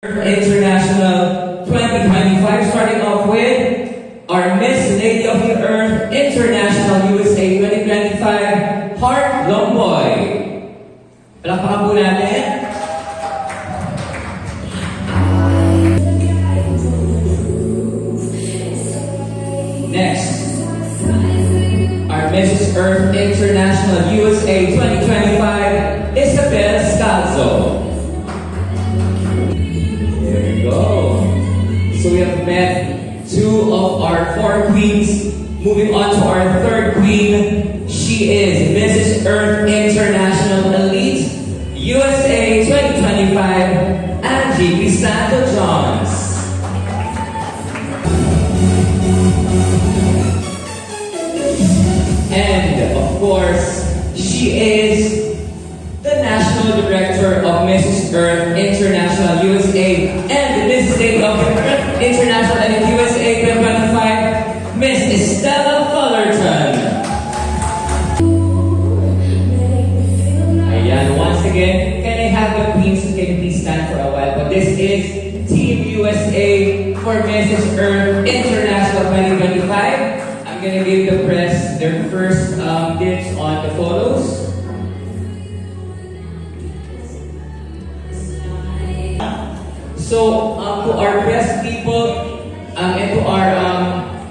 International 2025, starting off with our Miss Lady of the Earth International USA 2025, Heart Lomboy. Palakpakan po natin. Next, our Mrs. Earth International USA 2025, Isabel Scalzo. So we have met two of our four queens. Moving on to our third queen. She is Mrs. Earth International Elite USA 2025, Angie Crisanto Johns. And of course, she is the National Director of Mrs. Earth International USA and the Miss Lady of the Earth International and USA 2025, Miss Estella Fullerton. Ayan, once again, can I have the queens who can please stand for a while? But this is Team USA for Mrs. Earth International 2025. I'm gonna give the press their first dibs on the photos. So, to our press people and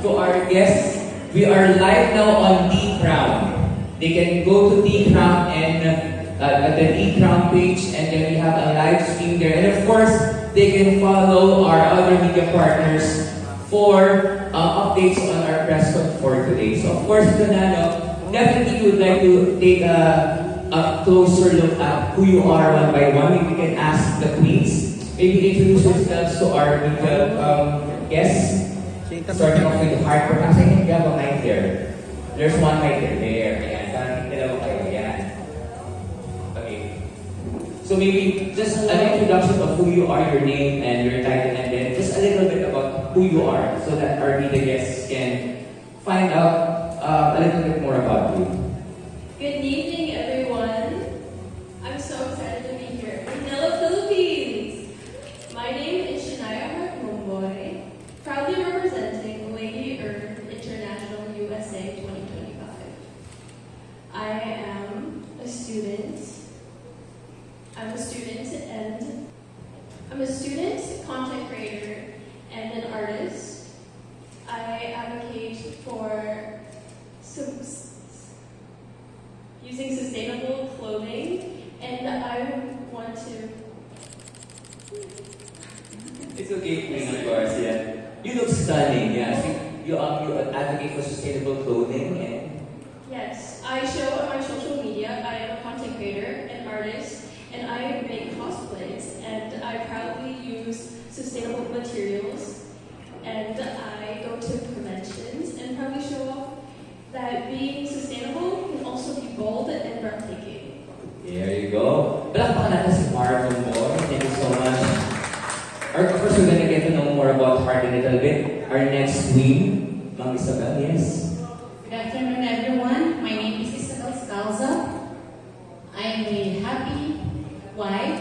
to our guests, we are live now on D-Crown. They can go to D-Crown and at the D-Crown page, and then we have a live stream there. And of course, they can follow our other media partners for updates on our press con for today. So, of course, Donano, definitely would like to take a closer look at who you are one by one. Maybe we can ask the queens. Maybe introduce yourselves to our media guests. Starting off with Heart. Perhaps I think you have a mic there. There's one mic there. There. Ayan. Parang dalawa kayo. Ayan. Okay. So maybe just an introduction of who you are, your name and your title, and then just a little bit about who you are so that our media guests can find out a little bit more about you. Good evening, everyone. I'm so excited to be here in Manila, Philippines. My name is Shania Heart Lomboy, proudly representing Lady Earth International USA 2025. I am a student. I'm a student, content creator, and an artist. I advocate for using sustainable clothing, and I want to... It's okay, please, of course, yeah. You look stunning, yeah. So you advocate for sustainable clothing and... Yes, I show on my social media. I am a content creator, an artist, and I make cosplays, and I proudly use sustainable materials, and I go to conventions and proudly show off that being sustainable can also be bold and breathtaking. There you go. Palakpakan natin si Heart Lomboy. Thank you so much. First, we're gonna get to know more about Heart a little bit. Our next queen, Ma'am Isabel, yes. Good afternoon, everyone. My name is Isabel Scalzo. I am a happy wife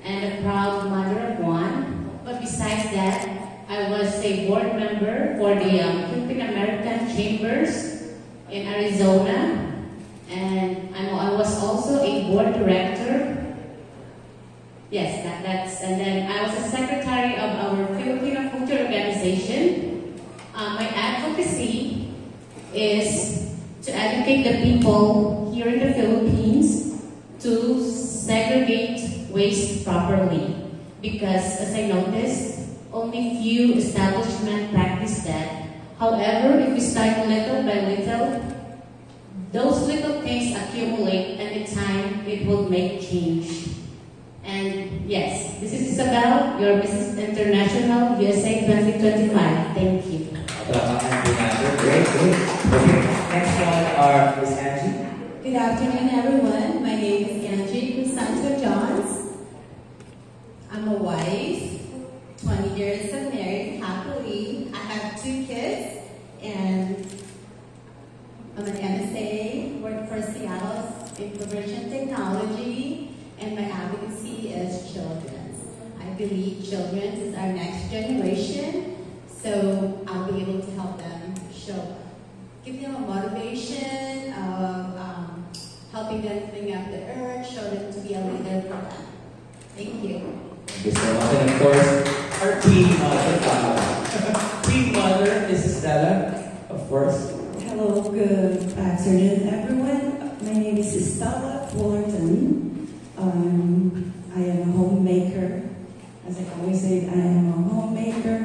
and a proud mother of one. But besides that, I was a board member for the Philippine American Chambers in Arizona, and I was also a board director. Yes, and then I was a secretary of our Filipino Culture Organization. My advocacy is to educate the people here in the Philippines to segregate waste properly, because as I noticed, only few establishments practice that. However, if we start little by little, those little things accumulate, and in time it will make change. And yes, this is Isabel, your Mrs. International USA 2025. Thank you. Great. Okay, next one are Miss Angie. Good afternoon, everyone. My name is Angie Crisanto Johns. I'm a wife, 20 years of married happily. I have 2 kids, and I'm an MSA, work for Seattle's Information Technology, and my advocacy is children's. I've believe children is our next generation, so I'll be able to help them give them a motivation of helping them clean up the earth, show them to be a leader for them. Thank you. Thank you so much. And of course, our Queen Mother, Queen Mother, Mrs. Stella, of course. Hello, good afternoon, everyone. My name is Stella Fullerton. I am a homemaker. As I always say, I am a homemaker.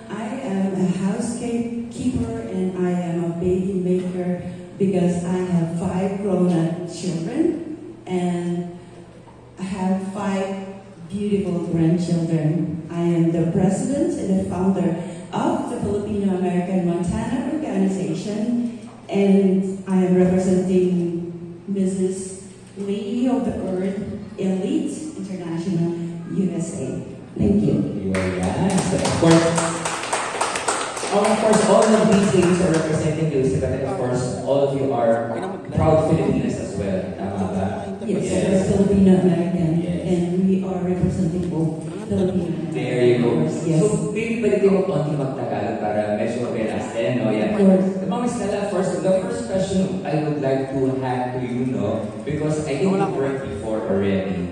I am a housekeeper and I am a baby maker because I have 5 grown-up children and I have 5 beautiful grandchildren. I am the president and the founder of the Filipino American Montana Organization, and I am representing Mrs. Lady of the Earth Elite International USA. Thank you. Yes, of course, all of these ladies are representing Lucy, but of course, all of you are proud Filipinas as well. Tama ba? Yes, we're Filipino American, Yes. and we are representing both Filipino American. There you go. Yes. So, maybe pwede kayo konti magtagalog para medyo relax din, no? Yan. Of course. Ma'am Stella, the first question I would like to have to you, no? Because I think you worked before already.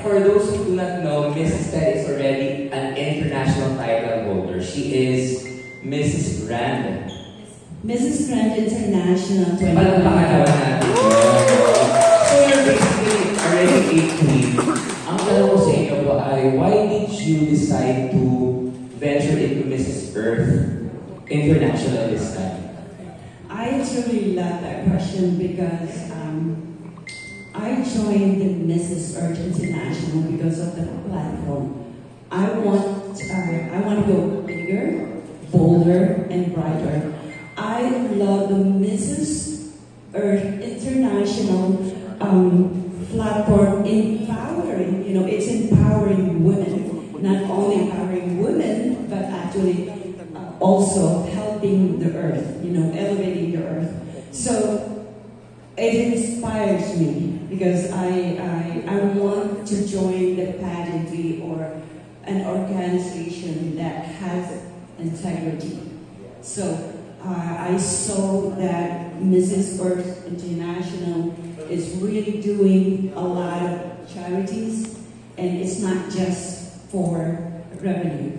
For those who do not know, Mrs. Stella is already an international title holder. She is Mrs. Grand. Mrs. Grand International Palakpakan naman 2025. natin. So you're basically already a queen. Ang tanong ko sa inyo po ay, why did you decide to venture into Mrs. Earth International this time? I truly love that question because I joined the Mrs. Earth International because of the platform. I want to go bigger, bolder, and brighter. I love the Mrs. Earth International platform empowering. You know, it's empowering women, not only empowering women, but actually also helping the earth. You know, elevating the earth. So it inspires me because I want to join the pageantry or an organization that has integrity. So I saw that Mrs. Earth International is really doing a lot of charities, and it's not just for revenue.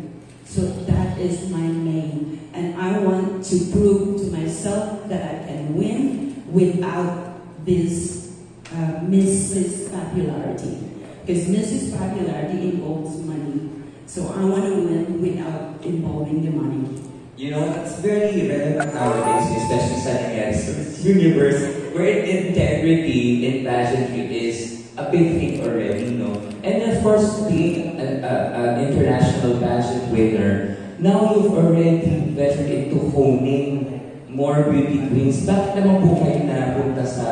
So that is my main, and I want to prove to myself that I can win without this Mrs. Popularity, because Mrs. Popularity involves money. So I want to win without involving the money. You know, it's very relevant nowadays, especially sa Miss Universe, where integrity in pageantry is a big thing already, no? And of course, being an international pageant winner, now you've already ventured into honing more beauty queens. Bakit naman po kayo napunta sa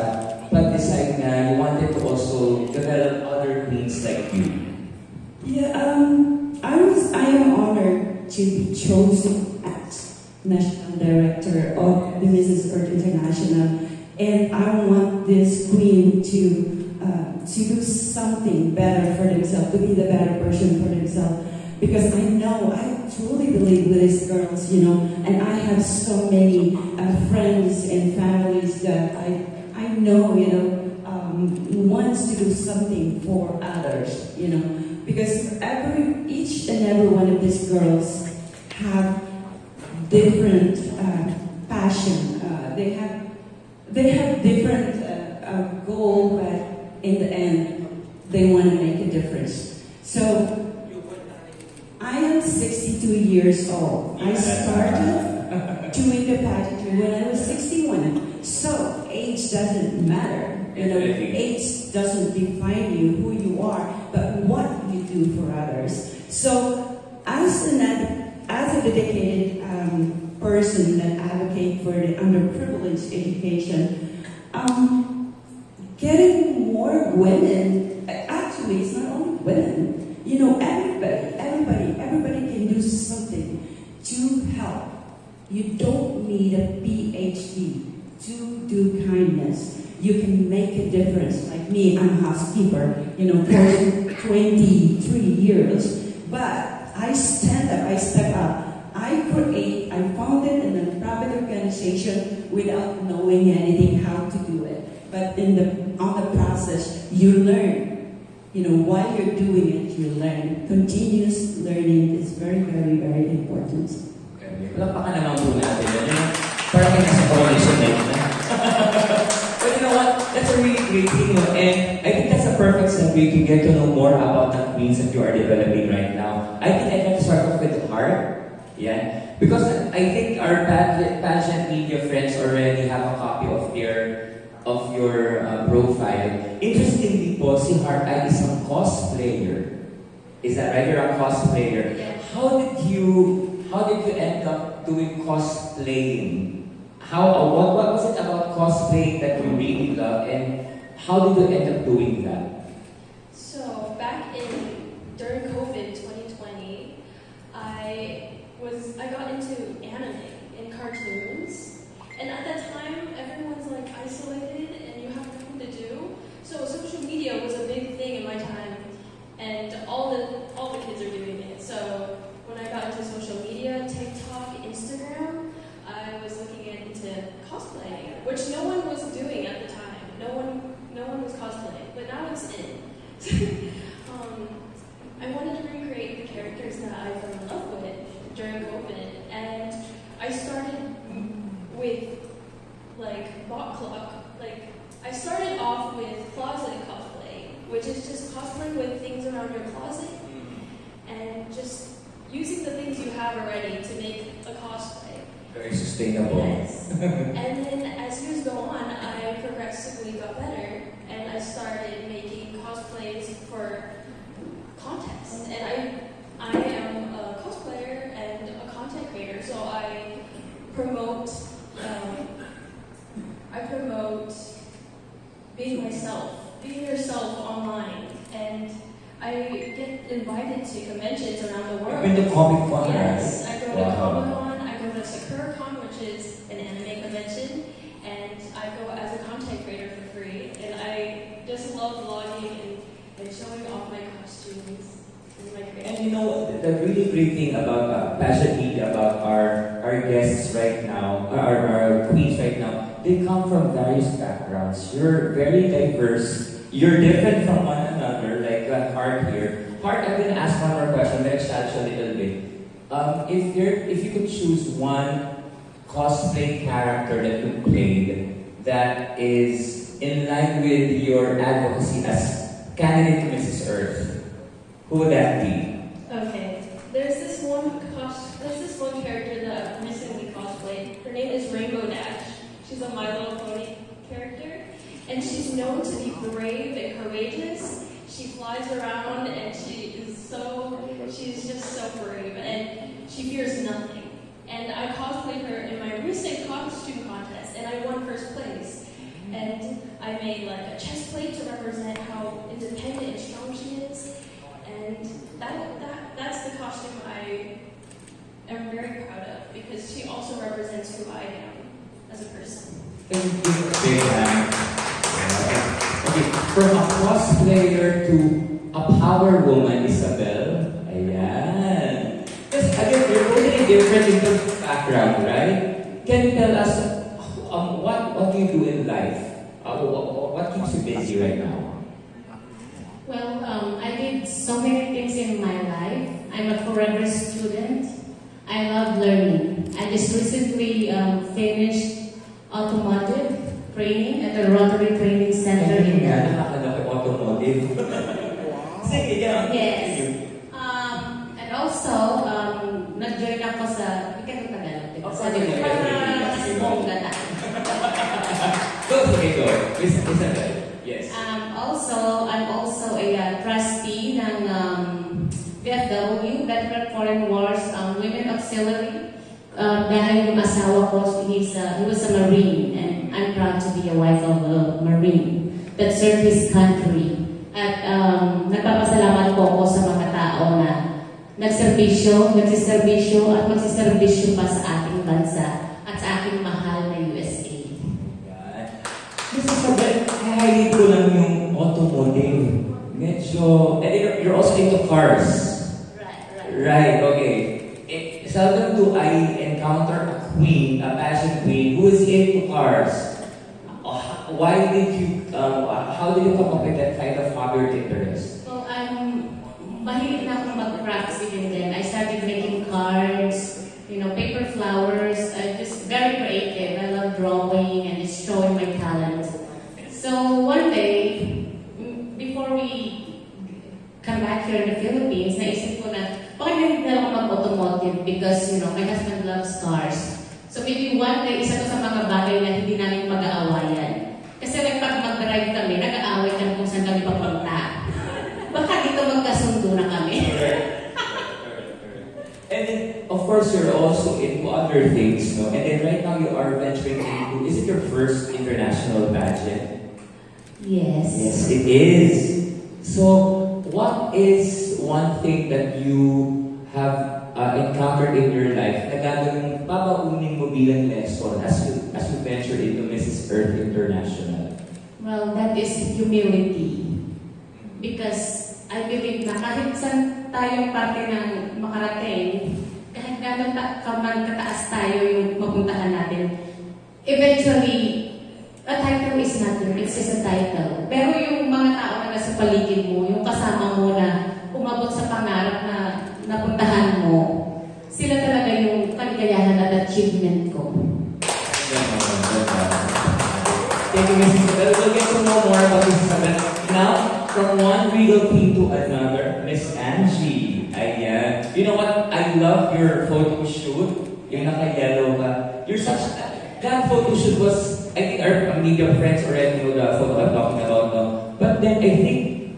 pag-decide na you wanted to also develop other queens like you? Yeah, I am honored to be chosen as National Director of the Mrs. Earth International, and I want this queen to do something better for themselves, to be the better person for themselves. Because I truly believe with these girls, you know, and I have so many friends and families that I know, you know, wants to do something for others, you know, because each and every one of these girls have different passion. They have different goal, but in the end, they want to make a difference. So I am 62 years old. I started doing the pageantry when I was 61. So age doesn't matter. You know, age doesn't define you, who you are, but what you do for others. So as a dedicated person that advocate for the underprivileged education, getting more women, actually it's not only women, you know, everybody can do something to help. You don't need a PhD to do kindness. You can make a difference. Like me, I'm a housekeeper, you know, 23 years. But I stand up, I step up. I founded a non-profit organization without knowing anything how to do it. But on the process, you learn. While you're doing it, you learn. Continuous learning is very, very, very important. Palakpakan naman po natin. Parang may nasa coronation night na. But you know what? That's a really great thing. And I think that's a perfect segue to get to know more about the queens that you are developing right now. I think I'd like to start off with Heart. Yeah. Because I think our pageant media friends already have a copy of your profile. Interestingly po, si Heart ay isang cosplayer. Is that right? You're a cosplayer. Yeah. How did you end up doing cosplaying? What was it about cosplaying that you really love, and how did you end up doing that? So during COVID 2020, I got into anime and cartoons, and at that time everyone's like isolated and you have nothing to do. So social media was a big thing in my time, and all the kids are doing it. So when I got into social media, TikTok, Instagram, I was looking into cosplaying, which no one was doing at the time. No one was cosplaying, but now it's in. I wanted to recreate the characters that I fell in love with during COVID, and I started with bot clock. I started off with closet cosplay, which is just cosplaying with things around your closet, and just using the things you have already to make a cosplay. Very sustainable. Yes. And then as years go on, I progressively got better, and I started making cosplays for contests. And I am a cosplayer and a content creator, so I promote being yourself online, and I get invited to conventions around the world. You've been to Comic Con, Yes, right? I go to Comic Con, I go to SakuraCon, which is an anime convention, and I go as a content creator for free, and I just love vlogging and showing off my costumes and my creations. And the really great thing about Passion Media, about our guests right now, our queens right now, they come from various backgrounds. You're very diverse. You're different from one another, like Heart here. Heart, I'm gonna ask one more question. I'm gonna challenge a little bit. If you could choose one cosplay character that you played that is in line with your advocacy as candidate to Mrs. Earth, who would that be? Okay, there's this one character that I recently cosplayed. Her name is Rainbow Dash. She's a My Little Pony character, and she's known to be brave and courageous. She flies around, and she's just so brave, and she fears nothing. And I cosplayed her in my recent costume contest, and I won first place. And I made a chest plate to represent how independent and strong she is. And that's the costume I am very proud of, because she also represents who I am as a person. Thank you. Big hand. Okay, from a cosplayer to a power woman, Isabel. Ayan. Because again, you're totally different in terms of background, right? Can you tell us what do you do in life? What keeps you busy right now? Well, I did so many things in my life. I'm a forever student. I love learning. I just recently finished automotive training at the Rotary Training Center in automotive. Sige, yeah. Yes. And also, nag-join ako sa, hindi ka Tagalog, diba? Sa bongga na. Go. Isabel. Yes. I'm also a trustee ng VFW, Veteran Foreign Wars Women Auxiliary. Dahil yung asawa ko, he was a Marine, and I'm proud to be a wife of a Marine that served his country. At nagpapasalamat po ako sa mga tao na nagsiservisyo at magsiservisyo pa sa ating bansa at sa ating mahal na USA. Gusto sabihin, highlight ko lang yung automotive. Medyo medyo, and you're also into cars. Right. Right, okay. Seldom do I encounter a queen, a fashion queen, who is into cars. Why did you, how did you come up with that kind of hobby or interest? Well, mahilig na ako mag-crafts even then. I started making cards, paper flowers. Just very creative. I love drawing and just showing my talent. So one day, before we come back here in the Philippines, naisip ko na, bakit hindi na ako mag-automotive? Because, my husband loves cars. So maybe one day, isa to sa mga bagay na hindi namin mag-aawayan. Kasi pag mag-drive kami, nag-aaway kami kung saan kami papunta. Baka dito magkasundo na kami. And then, of course, you're also into other things, no? And then right now you are venturing into, is it your first international pageant? Yes. Yes, it is. So, what is one thing that you have encountered in your life na gagawin babaunin mo bilang lesson as you venture into Mrs. Earth International? Well, that is humility. Because I believe na kahit saan tayong parte ng makarating, kahit gano'n man kataas tayo yung mapuntahan natin, eventually, a title is nothing, it's just a title. Pero yung mga tao na nasa paligid mo, yung kasama mo na umabot sa pangarap na napuntahan mo, sila talaga yung kaligayahan at achievement ko. Thank you, Mrs. Isabel. We'll get to know more about Mrs. Isabel. Now, from one regal queen to another, Miss Angie. Ayan. You know what? I love your photo shoot. Yung naka-yellow ka. You're such... That photo shoot was... I think our media friends already know the photo I'm talking about now. But then I think,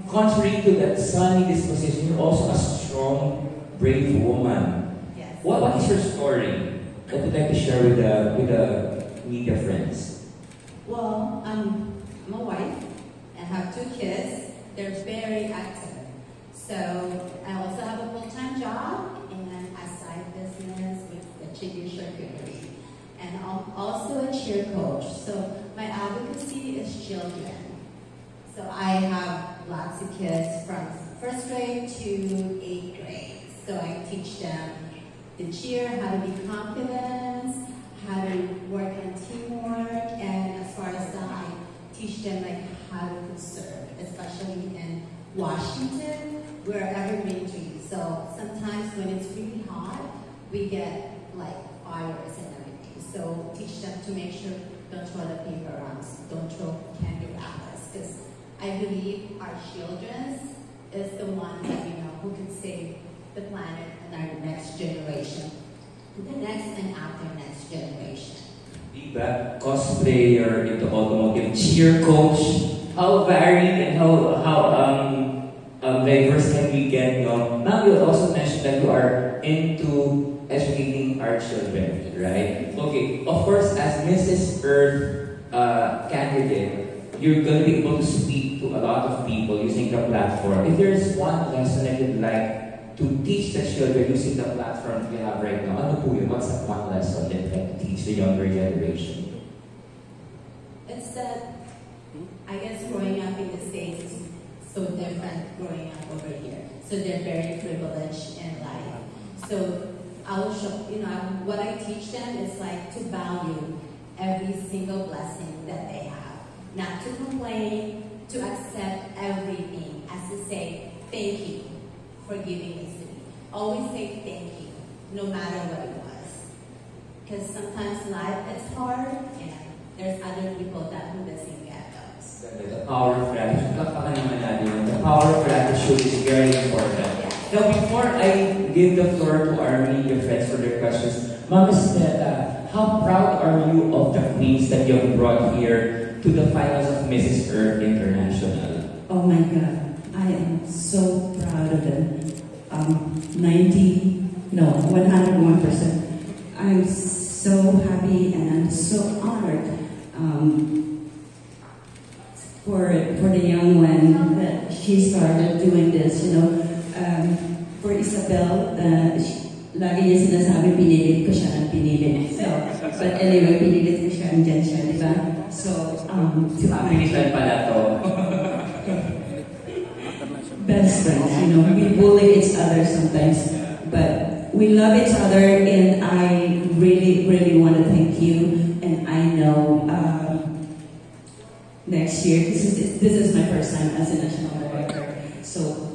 contrary to that sunny disposition, you're also a strong, brave woman. Yes. What is your story that you'd like to share with the media friends? Well, I'm a wife. I have 2 kids. They're very active. So I also have a full-time job and a side business with the chicken charcuterie. And I'm also a cheer coach. So my advocacy is children. So I have lots of kids from 1st grade to 8th grade. So I teach them to cheer, how to be confident, how to work on teamwork, and as far as that, I teach them like how to conserve, especially in Washington, we're evergreen. So sometimes when it's really hot, we get like fires and everything. So teach them to make sure don't throw the paper around, don't throw candy wrappers, because I believe our children is the one that who can save the planet and our next generation, the next and after next generation. Diba? Cosplayer, into automotive, cheer coach. How varied and how diverse can we get? Now you also mentioned that you are into educating our children, right? Okay, of course, as Mrs. Earth candidate, you're going to be able to speak to a lot of people using the platform. If there's one lesson that you'd like to teach the children using the platform we have right now, ano po yun? What's that one lesson that you'd like to teach the younger generation? It's that, I guess growing up in the States is so different growing up over here. So they're very privileged in life. So I will show, what I teach them is like to value every single blessing that they have. Not to complain, to accept everything, as to say, thank you for giving this to me. Always say thank you, no matter what it was. Because sometimes life is hard, and there's other people that who doesn't get those. The power of gratitude. The power of gratitude is very important. Now, before I give the floor to our media friends for their questions, Mama Stella, how proud are you of the queens that you have brought here to the finals of Mrs. Earth International? Oh my God, I am so proud of them. 101%. I'm so happy and I'm so honored for the young one that she started doing this, for Isabel, lagi niya sinasabi, pinilit ko siya ng pinilit. So, but anyway, pinilit ko siya, andyan siya, di ba? So, Pinilit pala to. best friends, you know. We bully each other sometimes, but we love each other, and I really, really want to thank you. And I know next year, this is my first time as a national director, so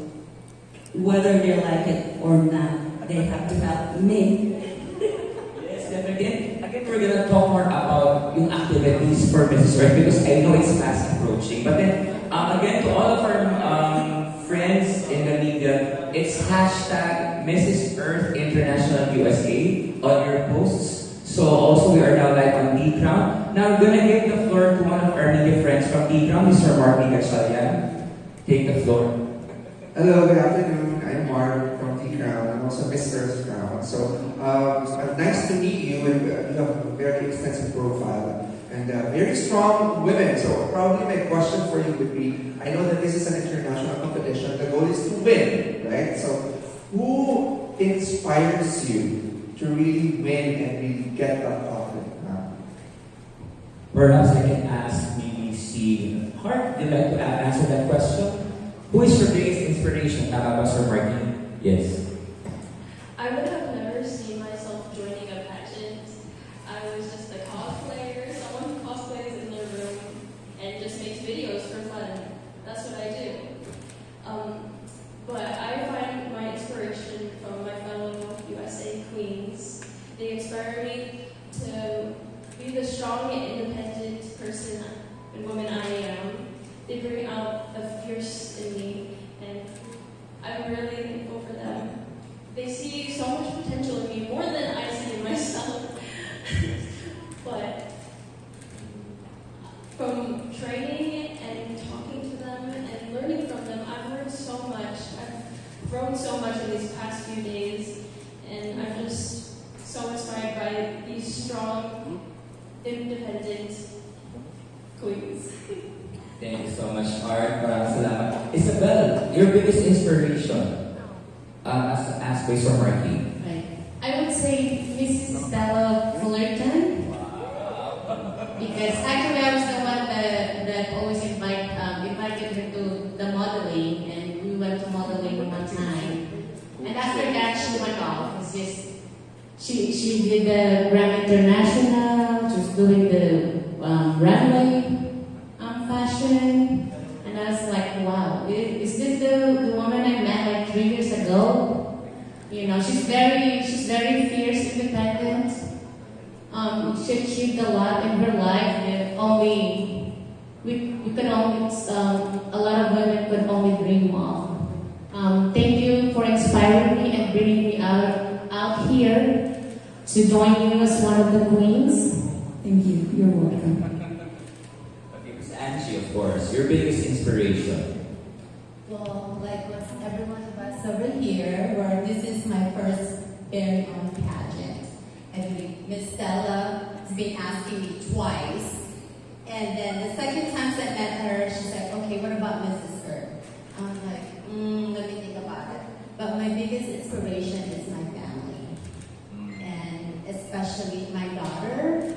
whether they like it or not, they have to help me. Yes, then again, we're gonna talk more about yung activities for Mrs. Earth because I know it's fast approaching. But then, again, to all of our friends in the media, it's hashtag Mrs. Earth International USA on your posts. So also we are now live on D-Crown. Now I'm gonna give the floor to one of our media friends from D-Crown, Mr. Mark Gatchalian. Take the floor. Hello, good afternoon. I'm Mark from T-Crown. I'm also Mr. Crown. So, nice to meet you. And you have a very extensive profile and very strong women. So, probably my question for you would be, I know that this is an international competition. The goal is to win, right? So, who inspires you to really win and really get that confidence? Perhaps I can ask maybe Steve Hart. Would you like to answer that question? Who is your biggest inspiration? Tama ba, Sir Marky? Yes. I would have never seen myself joining a pageant. I was just a cosplayer, someone who cosplays in their room and just makes videos for fun. That's what I do. But I find my inspiration from my fellow USA queens. They inspire me to be the strong and independent person and woman I am. They bring out the fierce in me, and I'm really thankful for them. They see so much potential in me, more than I see in myself. But from training and talking to them and learning from them, I've learned so much. I've grown so much in these past few days, and I'm just so inspired by these strong, independent queens. Thank you so much, Art. Maraming salamat. Isabel, your biggest inspiration as by Sir Marky? Right. I would say Mrs. Stella Fullerton, because actually I was the one that always invited her to the modeling, and we went to modeling one time. And after that, she went off. It's just she did the Grand International. She was doing the runway fashion, and I was like, wow, is this the woman I met like 3 years ago? You know, she's very fierce, independent. She achieved a lot in her life that we could only a lot of women could only dream of. Thank you for inspiring me and bringing me out here to join you as one of the queens. Thank you. You're welcome. Angie, of course, your biggest inspiration. Well, like what's everyone of us over here, where this is my first very own pageant. I believe Miss Stella has been asking me twice. And then the second time I met her, she's like, okay, what about Mrs. Earth? I was like, let me think about it. But my biggest inspiration is my family. And especially my daughter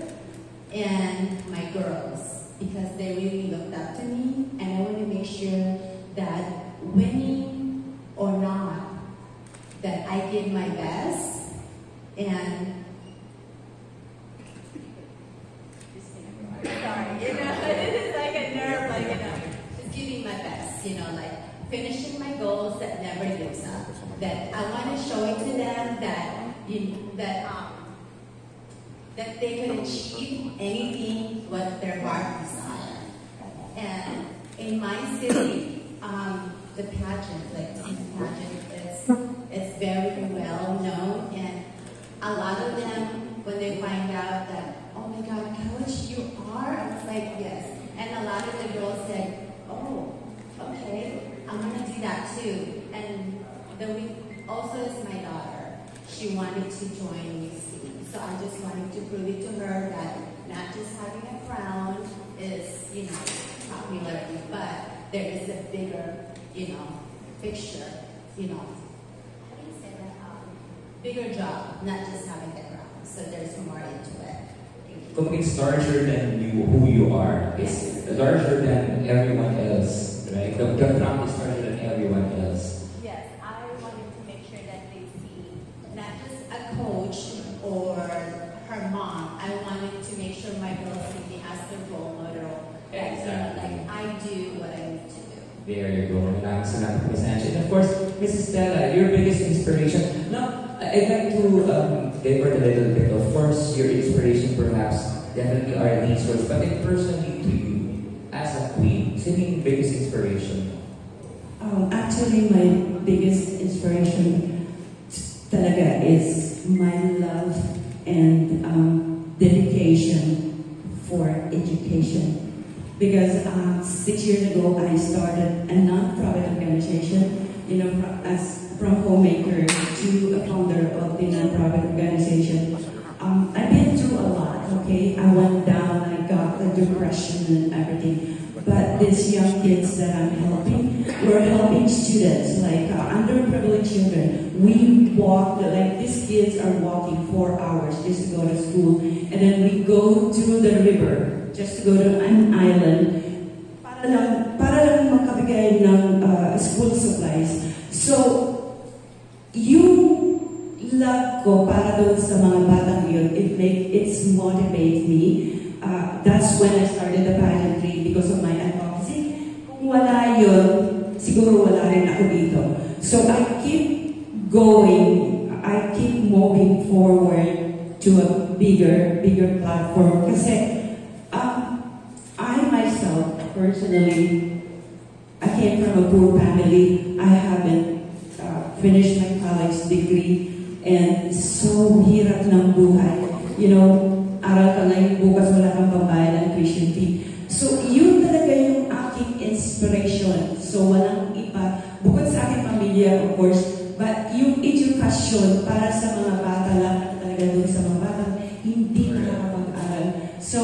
and my girls. Because they really looked up to me, and I want to make sure that winning or not, that I did my best, and sorry, it is like a nerve, just giving my best, like finishing my goals that never gives up. That I want to show it to them that they can achieve anything what their heart desire. And in my city, the pageant, like teen pageant, it's very well known, and a lot of them, when they find out that, oh my God, coach, you are? I was like, yes. And a lot of the girls said, oh, okay, I'm gonna do that too. And also is my daughter. She wanted to join me. So I just wanted to prove it to her that not just having a crown is, popularity, but there is a bigger, picture, how do you say that? Bigger job, not just having the crown. So there's more into it. It's larger than you, who you are. It's larger than everyone else right? The crown is larger than everyone else. Yes, I wanted to make sure that they see not just a coach or her mom. I wanted to make sure my girls see me as the role model. Exactly. Like I do what I need to do. There you go. Maraming salamat, Miss Angie. And of course, Mrs. Stella, your biggest inspiration. Now, I'd like to divert a little bit. Of course, your inspiration perhaps definitely are these words, but then personally to you, as a queen, sino yung biggest inspiration? Actually, my biggest inspiration talaga is my love and dedication for education. Because 6 years ago, I started a non-profit organization, from homemaker to a founder of the non-profit organization. I've been through a lot, okay? I went down, I got the depression and everything. But these young kids that I'm helping, we're helping students, like underprivileged children. We walk, like these kids are walking 4 hours just to go to school. And then we go through the river just to go to an island para lang makabigay ng school supplies. So, yung love ko para doon sa mga batang yun, it's motivates me. That's when I started the pageantry because of my advocacy. Kung wala yun, siguro wala rin ako dito. So I keep going, I keep moving forward to a bigger platform. Kasi I myself, personally, I came from a poor family. I haven't finished my college degree. And so hirap ng buhay. Aral ka ngayon, bukas wala kang pambayad ng tuition fee. So, yun talaga yung aking inspiration. So, walang iba. Bukod sa aking pamilya, of course, but yung education para sa mga bata lang talaga doon sa mga bata, hindi nakakapag-aral. So,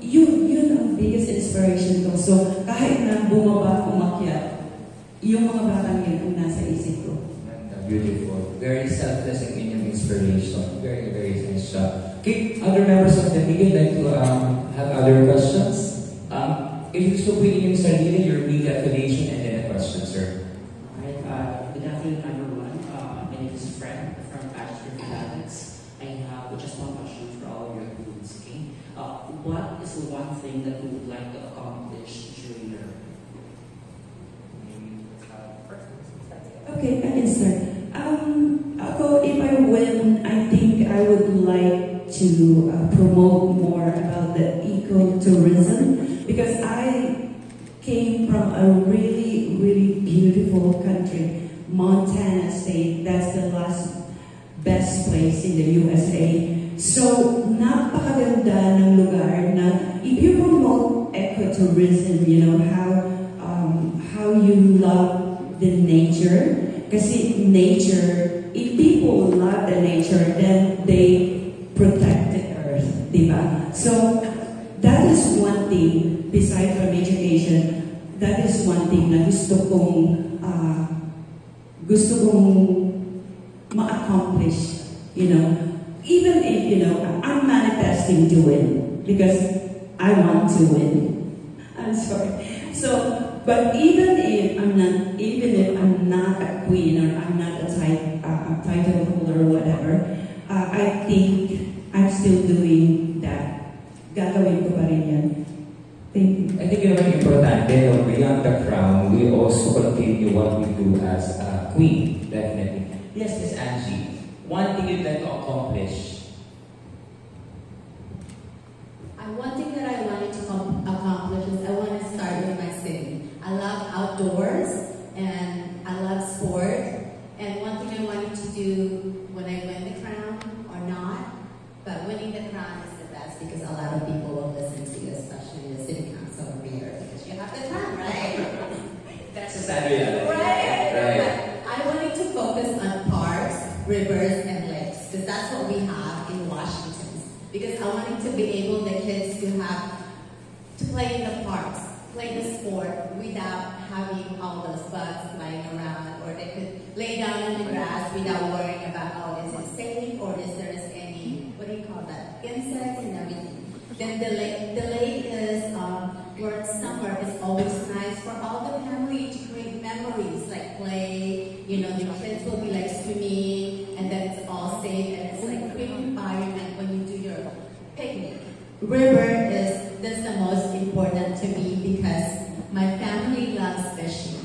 yun ang biggest inspiration ko. So, kahit na bumaba, umakyat, yung mga batang yun ang nasa isip ko. Beautiful. Very selfless and in inspiration. Very, very nice job. Okay, other members of the media like to have other questions? If you gusto pwede yung sarili, your media affiliation, and then a question, sir. Alright, good afternoon everyone. My name is Fred from Bachelor of Athletics. I have just one question for all of your students, okay? What is the one thing that you would like to accomplish during your Okay, I can start. If I win, I think I would like to promote more about the ecotourism because I came from a really, really beautiful country, Montana State. That's the last best place in the USA. So, napakaganda ng lugar na if you promote ecotourism, how you love the nature. Kasi nature, if people love the nature, then they protect the earth, di ba? So, that is one thing, besides from education, that is one thing na gusto kong ma-accomplish, Even if, I'm manifesting to win, because I want to win. I'm sorry. So, but even if I'm not a queen or I'm not a title holder or whatever, I think I'm still doing that. Gagawin ko pa rin yan. Thank you. I think yung importante, beyond the crown, we also continue what we do as a queen, definitely. Yes, Miss Angie, one thing you'd like to accomplish. One thing that I wanted to accomplish is I want to start with my city. I love outdoors and I love sport. And one thing I wanted to do when I win the crown or not, but winning the crown is the best because a lot of people will listen to you, especially the city council mayor, because you have the crown, right? That's a sad reality. Right. I wanted to focus on parks, rivers, and lakes because that's what we have in Washington. Because I wanted to be able the kids to play in the parks, play the sport without having all those bugs flying around, or they could lay down in the grass without worrying about, is it safe, or is there any, insects and everything. Then the lake is where summer is always nice for all the family to create memories like play. You know, the kids will be like swimming, and then it's all safe and it's like great environment when you do your picnic. River is that's the most important to me because my family loves fishing.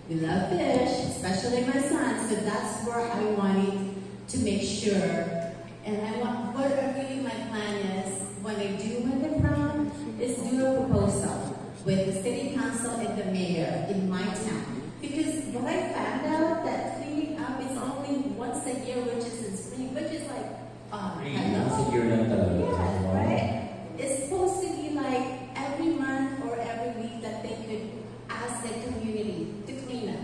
We love fish, especially my son. So that's where I wanted to make sure. And I want what really my plan is when I do win the prom is do a proposal with the city council and the mayor in my town. Because what I found out that cleaning up is only once a year, which is in spring, which is like, hello. Yeah, right? It's supposed to be like every month or every week that they could ask the community to clean up.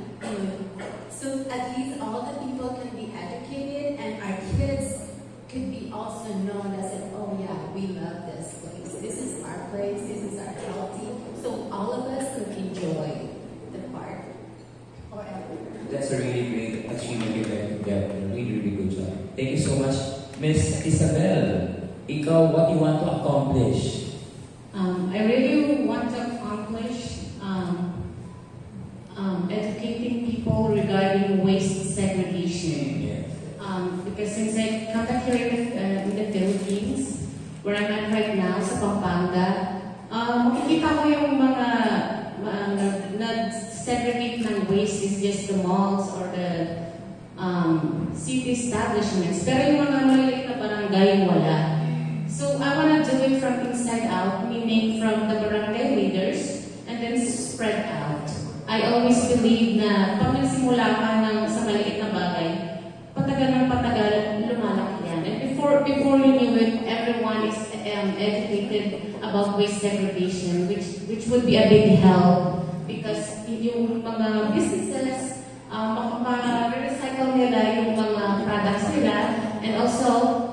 So at least all the people can be educated and our kids could be also known as an, oh yeah, we love this place. This is our place, this is our healthy. So all of us could enjoy the park forever. That's a really great achievement you're going to get. Really, really good job. Thank you so much. Miss Isabel, ikaw, what do you want to accomplish? I really want to accomplish educating people regarding waste segregation. Yes. Because since I come back here in the Philippines, where I'm at right now sa Pampanga, makikita ko yung mga nag-segregate ng waste is just the malls or the city establishments. Pero yung mga maliit na barangay, wala. So I want to do it from inside out, meaning from the barangay leaders, and then spread out. I always believe na pag nagsimula ka sa maliit na bagay, patagal ng patagal, lumalaki yan. And before you knew it, everyone is educated about waste segregation, which would be a big help because yung mga businesses, maka-recycle nila yung mga products nila, and also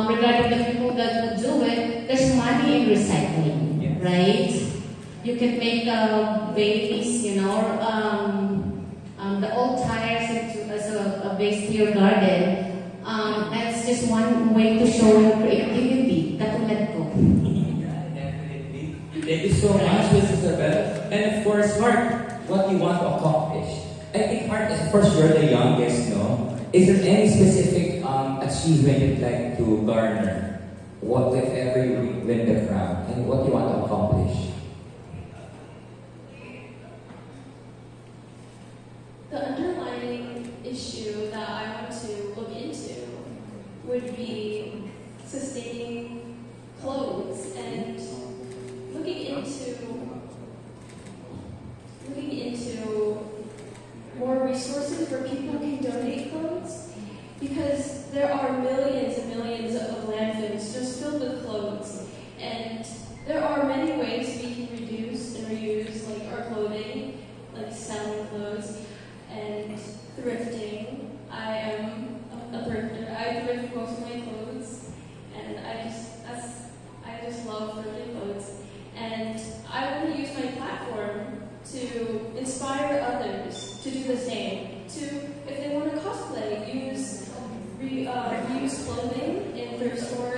regarding the people that would do it, there's money in recycling, right? You can make babies, you know, the old tires as a base to your garden. That's just one way to show your creativity. Katulad ko. Definitely. Thank you so much, Miss Isabel. And of course, Mark, what do you want to accomplish? I think, Mark, of course, you're the youngest, no? Is there any specific achievement you'd like to garner? What if ever you win the crown? And what do you want to accomplish? The underlying issue that I want to look into would be sustaining clothes and looking into more resources where people can donate clothes, because there are millions and millions of landfills just filled with clothes, and there are many ways we can reduce and reuse like our clothing, like selling clothes and thrifting. I am a thrifter. I thrift most of my clothes, and I just love thrifting clothes. And I want to use my platform to inspire others to do the same. To, if they want to cosplay, use reuse clothing in thrift stores.